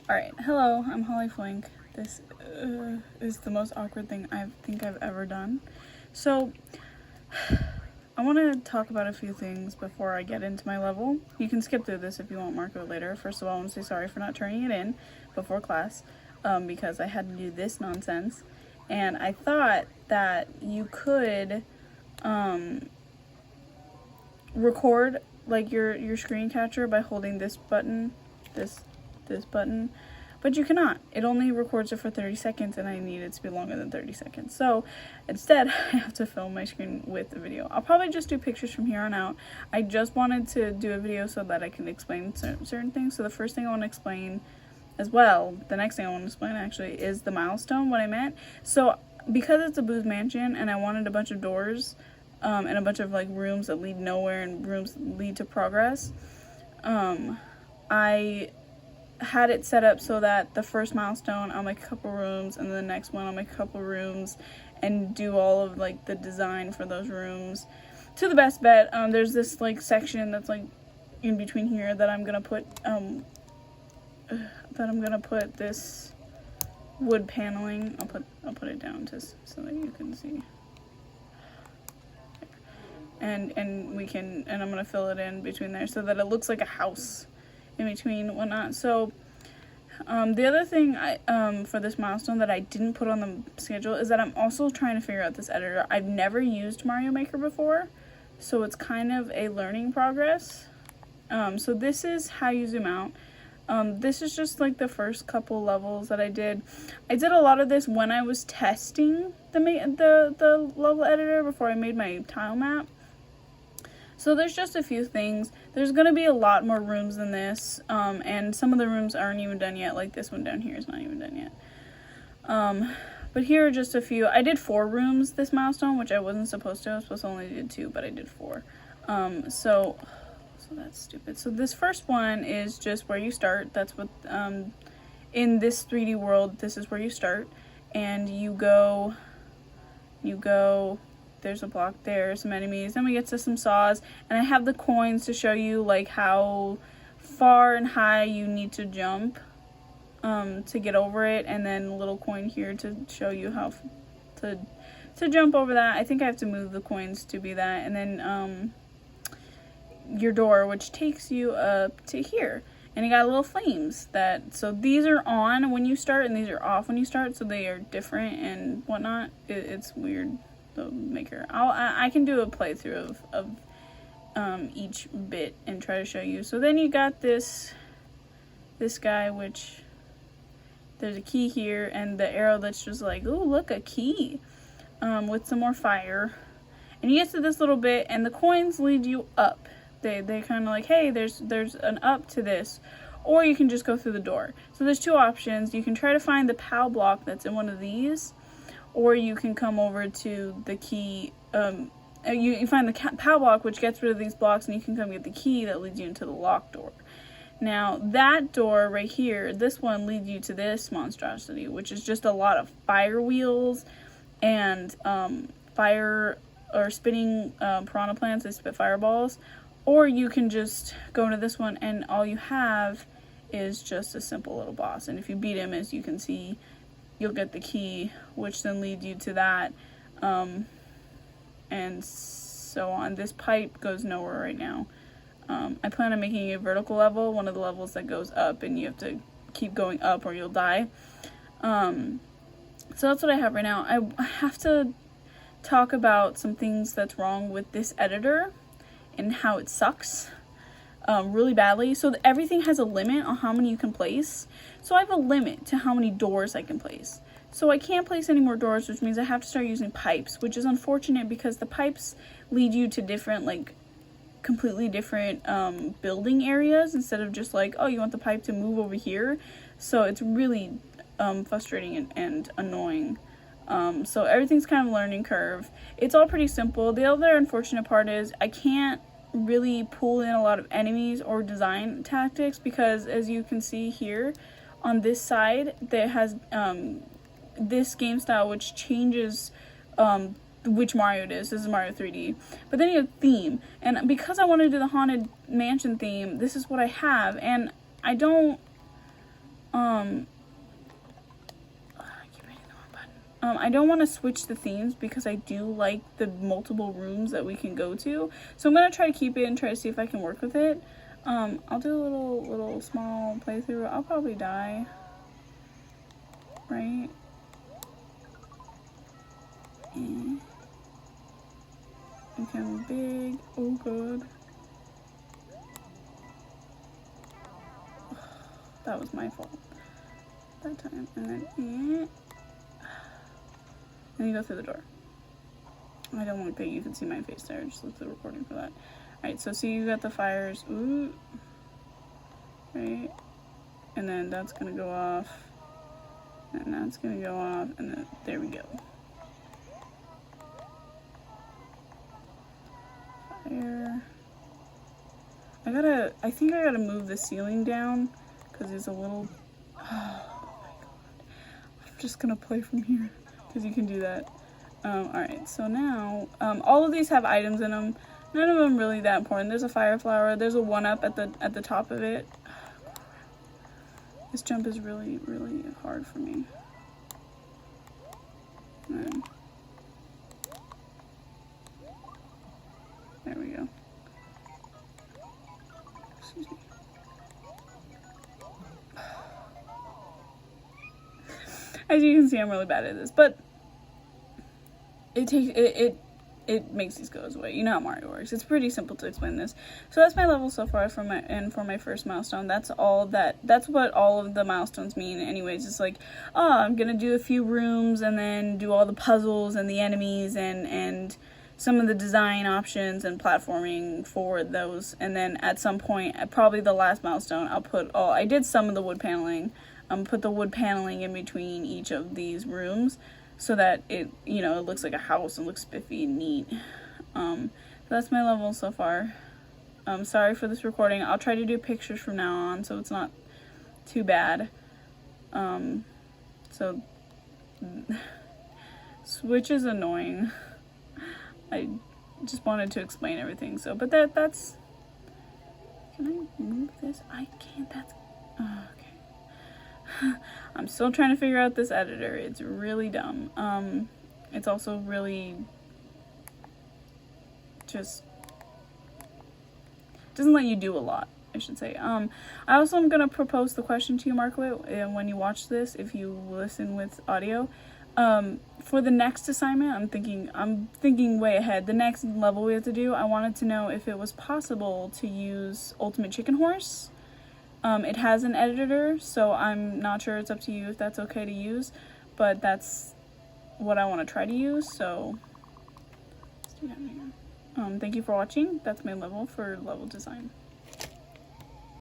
Alright, hello, I'm Holly Flink. This is the most awkward thing I think I've ever done. So, I want to talk about a few things before I get into my level. You can skip through this if you want, mark it later. First of all, I want to say sorry for not turning it in before class, because I had to do this nonsense. And I thought that you could record like your screen capture by holding this button, this button, but you cannot. It only records it for 30 seconds and I need it to be longer than 30 seconds. So instead I have to film my screen with the video. I'll probably just do pictures from here on out. I just wanted to do a video so that I can explain certain things. So the first thing I want to explain as well, the next thing I want to explain actually, is the milestone, what I meant. So because it's a booze mansion and I wanted a bunch of doors and a bunch of like rooms that lead nowhere and rooms that lead to progress, I had it set up so that the first milestone I'll make a couple rooms, and then the next one I'll make a couple rooms and do all of like the design for those rooms to the best bet. There's this like section that's like in between here that I'm gonna put this wood paneling. I'll put it down just so that you can see. And I'm gonna fill it in between there so that it looks like a house in between whatnot. So the other thing for this milestone that I didn't put on the schedule is that I'm also trying to figure out this editor. I've never used Mario Maker before, so it's kind of a learning progress. So this is how you zoom out. This is just like the first couple levels that I did. I did a lot of this when I was testing the level editor before I made my tile map. So there's just a few things. There's going to be a lot more rooms than this, and some of the rooms aren't even done yet, like this one down here is not even done yet. But here are just a few. I did 4 rooms this milestone, which I wasn't supposed to. I was supposed to only do 2, but I did 4. So that's stupid. So this first one is just where you start. That's what, in this 3D world, this is where you start. And you go, there's a block there, some enemies, then we get to some saws, and I have the coins to show you like how far and high you need to jump to get over it, and then a little coin here to show you how to jump over that. I think I have to move the coins to be that, and then your door, which takes you up to here, and you got little flames so these are on when you start and these are off when you start, so they are different and whatnot. It's weird. The maker. I can do a playthrough of each bit and try to show you. So then you got this guy, which there's a key here, and the arrow that's just like, oh look, a key, with some more fire. And you get to this little bit, and the coins lead you up. They kind of like, hey, there's an up to this, or you can just go through the door. So there's 2 options. You can try to find the POW block that's in one of these, or you can come over to the key, you find the POW block, which gets rid of these blocks, and you can come get the key that leads you into the locked door. Now, that door right here, this one leads you to this monstrosity, which is just a lot of fire wheels and fire or spinning piranha plants. They spit fireballs. Or you can just go into this one, and all you have is just a simple little boss. And if you beat him, as you can see, you'll get the key, which then leads you to that, and so on. This pipe goes nowhere right now. I plan on making a vertical level, one of the levels that goes up, and you have to keep going up or you'll die. So that's what I have right now. I have to talk about some things that's wrong with this editor and how it sucks really badly. So everything has a limit on how many you can place. So I have a limit to how many doors I can place. So I can't place any more doors, which means I have to start using pipes, which is unfortunate because the pipes lead you to different, like, completely different building areas instead of just like, oh, you want the pipe to move over here. So it's really frustrating and annoying. So everything's kind of a learning curve. It's all pretty simple. The other unfortunate part is I can't really pull in a lot of enemies or design tactics because, as you can see here on this side, there has this game style which changes which Mario it is. This is Mario 3D. But then you have theme, and because I want to do the Haunted Mansion theme, this is what I have, and I don't I don't want to switch the themes because I do like the multiple rooms that we can go to. So I'm going to try to keep it and try to see if I can work with it. I'll do a little small playthrough. I'll probably die. Right? Become big. Oh, good. That was my fault that time. And then, and you go through the door. I don't want to think you can see my face there. Just look at the recording for that. Alright, so see, you got the fires. Ooh. Right. And then that's gonna go off. And that's gonna go off. And then there we go. Fire. I think I gotta move the ceiling down because it's a little. Oh my god. I'm just gonna play from here because you can do that. Alright, so now, all of these have items in them. None of them really that important. There's a fire flower. There's a 1-up at the top of it. This jump is really, really hard for me. There we go. Excuse me. As you can see, I'm really bad at this, but it makes these goes away. You know how Mario works. It's pretty simple to explain this. So that's my level so far for my first milestone. That's what all of the milestones mean anyways. It's like, oh, I'm gonna do a few rooms and then do all the puzzles and the enemies and some of the design options and platforming for those. And then at some point, probably the last milestone, I did some of the wood paneling. Put the wood paneling in between each of these rooms, so that it looks like a house and looks spiffy and neat. So that's my level so far. Sorry for this recording. I'll try to do pictures from now on so it's not too bad. So Switch is annoying. I just wanted to explain everything. So, but that's. Can I move this? I can't. That's. Oh, okay. I'm still trying to figure out this editor. It's really dumb. It's also really just doesn't let you do a lot, I should say. I also am gonna propose the question to you, Marklet, when you watch this, if you listen with audio. For the next assignment, I'm thinking way ahead. The next level we have to do, I wanted to know if it was possible to use Ultimate Chicken Horse. It has an editor, so I'm not sure. It's up to you if that's okay to use, but that's what I want to try to use, so let's do that here. Thank you for watching. That's my level for level design.